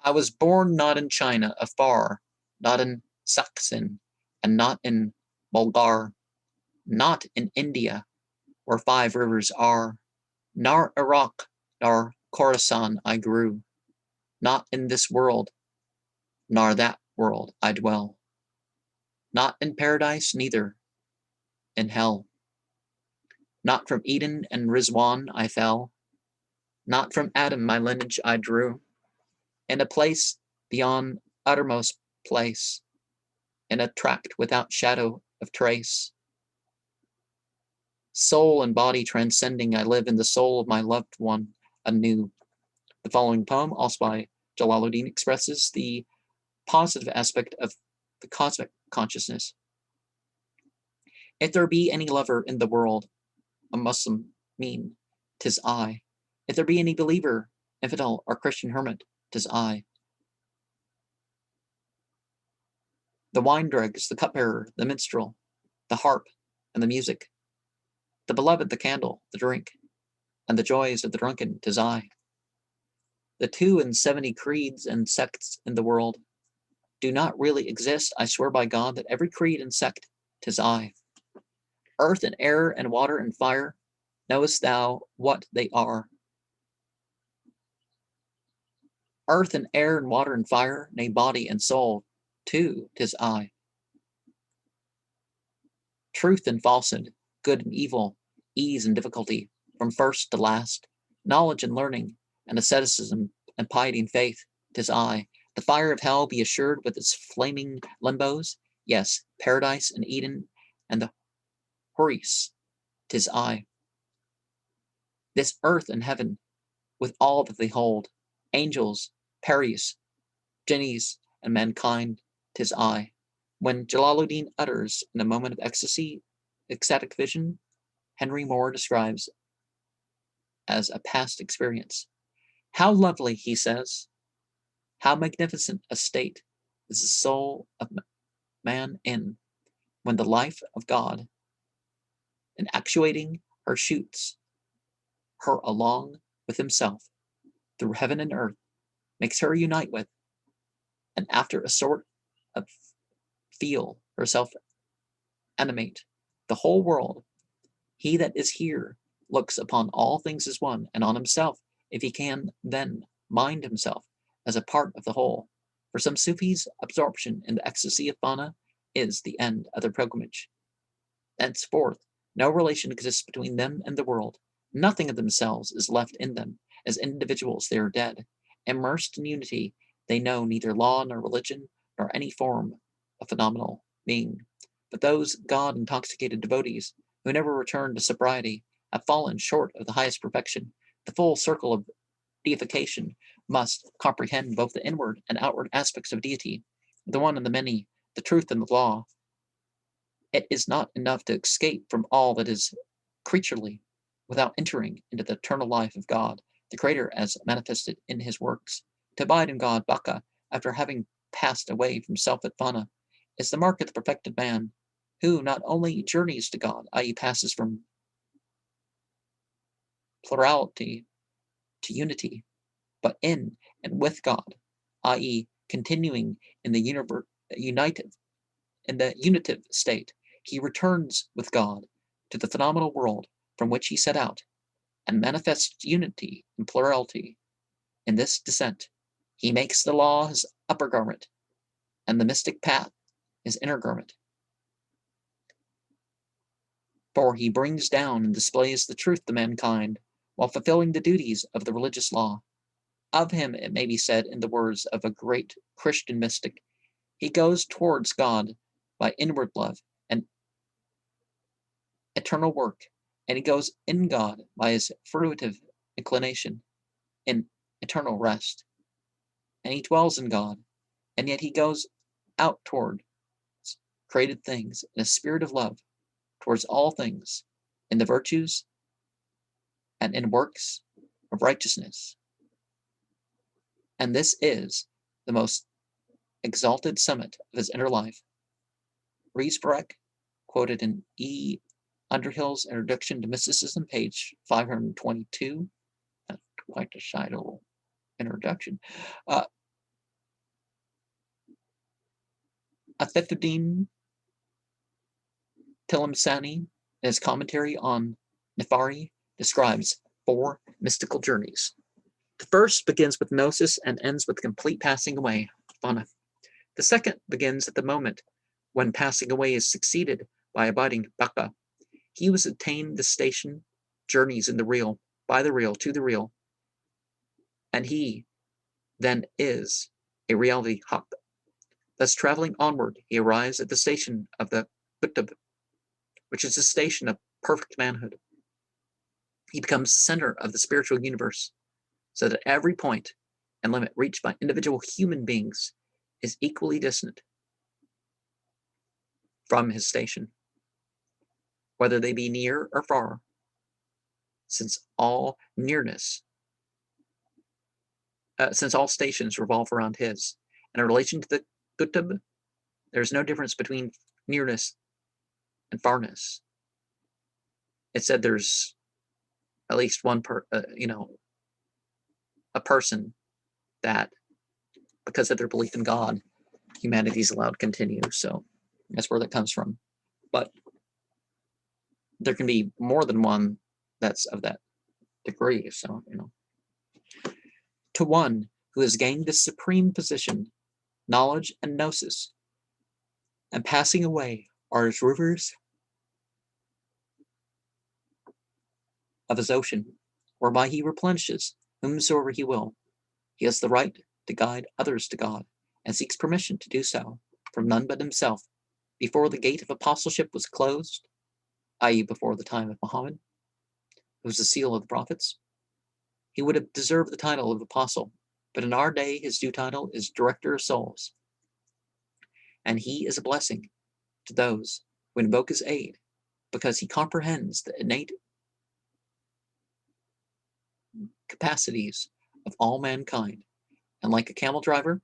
I was born not in China afar, not in Saksin, and not in Bulgar, not in India, where 5 rivers are, nor Iraq, nor Khorasan I grew, not in this world, nor that world I dwell, not in paradise, neither in hell. Not from Eden and Rizwan I fell, not from Adam my lineage I drew, in a place beyond uttermost place, in a tract without shadow of trace. Soul and body transcending, I live in the soul of my loved one anew. The following poem, also by Jalaluddin, expresses the positive aspect of the cosmic consciousness. If there be any lover in the world, a Muslim mean, 'tis I. If there be any believer, infidel or Christian hermit, 'tis I. The wine dregs, the cupbearer, the minstrel, the harp and the music, the beloved, the candle, the drink, and the joys of the drunken, 'tis I. The 72 creeds and sects in the world do not really exist. I swear by God that every creed and sect, 'tis I. Earth and air and water and fire, knowest thou what they are? Earth and air and water and fire, nay, body and soul, too, 'tis I. Truth and falsehood, good and evil, ease and difficulty, from first to last, knowledge and learning, and asceticism and piety and faith, 'tis I. The fire of hell be assured with its flaming limbos, yes, paradise and Eden and the Houris, 'tis I. This earth and heaven, with all that they hold, angels, peris, jinnis, and mankind, 'tis I. When Jalaluddin utters in a moment of ecstasy, ecstatic vision, Henry Moore describes as a past experience. How lovely, he says, how magnificent a state is the soul of man in, when the life of God, in actuating her, shoots her along with himself through heaven and earth, makes her unite with, and after a sort of feel herself animate the whole world. He that is here looks upon all things as one, and on himself, if he can then mind himself as a part of the whole. For some Sufis, absorption in the ecstasy of Fana is the end of their pilgrimage. Thenceforth, no relation exists between them and the world. Nothing of themselves is left in them. As individuals, they are dead. Immersed in unity, they know neither law nor religion, nor any form of phenomenal being. But those God-intoxicated devotees who never return to sobriety have fallen short of the highest perfection. The full circle of deification must comprehend both the inward and outward aspects of deity, the one and the many, the truth and the law. It is not enough to escape from all that is creaturely without entering into the eternal life of God, the Creator as manifested in his works. To abide in God, Baka, after having passed away from self at Fana, is the mark of the perfected man, who not only journeys to God, i.e., passes from plurality to unity, but in and with God, i.e., continuing in the unitive state, he returns with God to the phenomenal world from which he set out, and manifests unity and plurality. In this descent, he makes the law his upper garment, and the mystic path his inner garment. For he brings down and displays the truth to mankind, while fulfilling the duties of the religious law. Of him it may be said in the words of a great Christian mystic, he goes towards God by inward love and eternal work, and he goes in God by his fruitive inclination in eternal rest. And he dwells in God, and yet he goes out toward created things in a spirit of love towards all things, in the virtues and in works of righteousness. And this is the most exalted summit of his inner life. Riesbrecht, quoted in E. Underhill's Introduction to Mysticism, page 522. Quite a shy little introduction. Afifuddin Tilimsani, in his commentary on Nefari, describes 4 mystical journeys. The first begins with gnosis and ends with complete passing away, Fana. The second begins at the moment when passing away is succeeded by abiding Baka. He who has attained this station journeys in the real, by the real, to the real, and he then is a reality hak. Thus, traveling onward, he arrives at the station of the Kutub, which is the station of perfect manhood. He becomes the center of the spiritual universe, so that every point and limit reached by individual human beings is equally distant from his station, whether they be near or far, since all stations revolve around his. In relation to the Kutub, there is no difference between nearness and farness. It said there's at least one a person that, because of their belief in God, humanity is allowed to continue. So that's where that comes from. But there can be more than one that's of that degree. So, to one who has gained this supreme position, knowledge and gnosis, and passing away are as rivers of his ocean, whereby he replenishes whomsoever he will. He has the right to guide others to God, and seeks permission to do so from none but himself. Before the gate of apostleship was closed, i.e., before the time of Muhammad, who was the seal of the prophets, he would have deserved the title of apostle, but in our day his due title is director of souls, and he is a blessing to those who invoke his aid, because he comprehends the innate capacities of all mankind, and like a camel driver,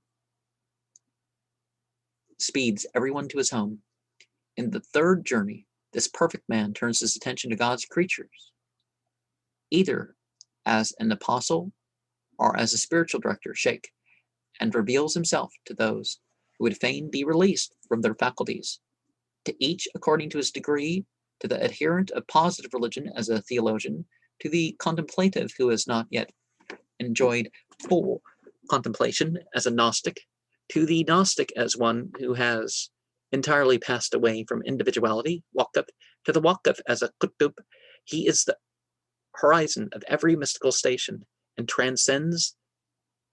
speeds everyone to his home. In the third journey, this perfect man turns his attention to God's creatures, either as an apostle or as a spiritual director, sheikh, and reveals himself to those who would fain be released from their faculties, to each according to his degree, to the adherent of positive religion as a theologian, to the contemplative who has not yet enjoyed full contemplation as a Gnostic, to the Gnostic as one who has entirely passed away from individuality, Waqf, to the Waqf as a Qutb. He is the horizon of every mystical station and transcends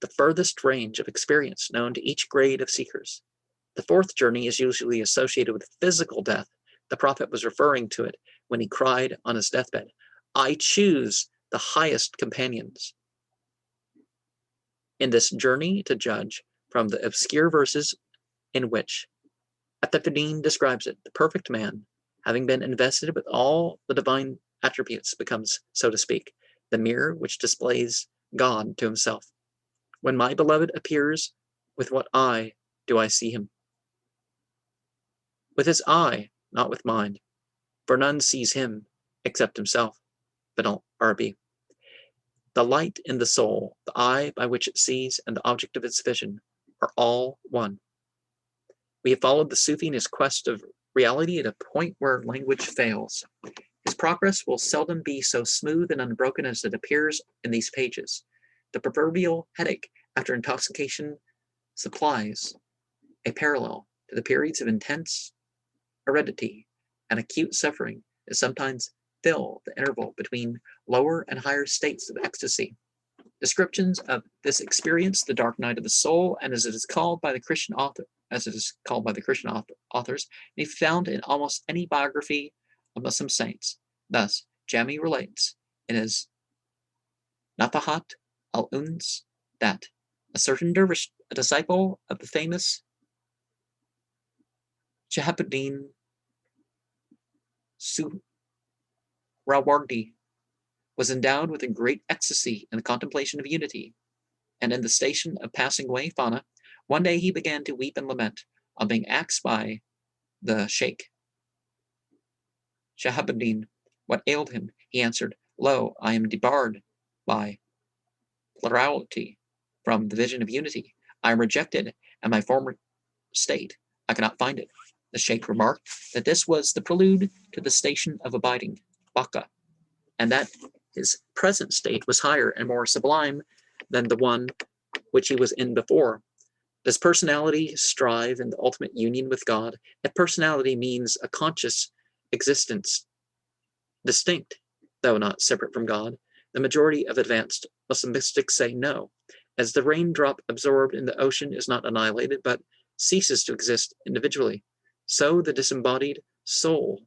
the furthest range of experience known to each grade of seekers. The fourth journey is usually associated with physical death. The prophet was referring to it when he cried on his deathbed, "I choose the highest companions." In this journey to judge from the obscure verses in which At-Tafidin describes it, the perfect man, having been invested with all the divine attributes, becomes, so to speak, the mirror which displays God to himself. When my beloved appears, with what eye do I see him? With his eye, not with mine, for none sees him except himself. Bin al-Arabi. The light in the soul, the eye by which it sees, and the object of its vision are all one. We have followed the Sufi in his quest of reality at a point where language fails. His progress will seldom be so smooth and unbroken as it appears in these pages. The proverbial headache after intoxication supplies a parallel to the periods of intense aridity and acute suffering that sometimes fill the interval between lower and higher states of ecstasy. Descriptions of this experience, the dark night of the soul, and as it is called by the Christian authors, may be found in almost any biography of Muslim saints. Thus, Jami relates in his Nafahat al-Uns that a certain dervish, a disciple of the famous Shahabuddin Suhrawardi, was endowed with a great ecstasy in the contemplation of unity, and in the station of passing away, Fana, one day he began to weep and lament. On being asked by the Sheikh Shahabuddin what ailed him, he answered, "Lo, I am debarred by plurality from the vision of unity. I am rejected, and my former state I cannot find it. The sheikh remarked that this was the prelude to the station of abiding, Baka, and that his present state was higher and more sublime than the one which he was in before. Does personality strive in the ultimate union with God? If personality means a conscious existence, distinct, though not separate from God, the majority of advanced Muslim mystics say no, as the raindrop absorbed in the ocean is not annihilated, but ceases to exist individually. So the disembodied soul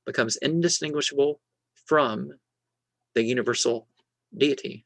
becomes indistinguishable from the universal deity.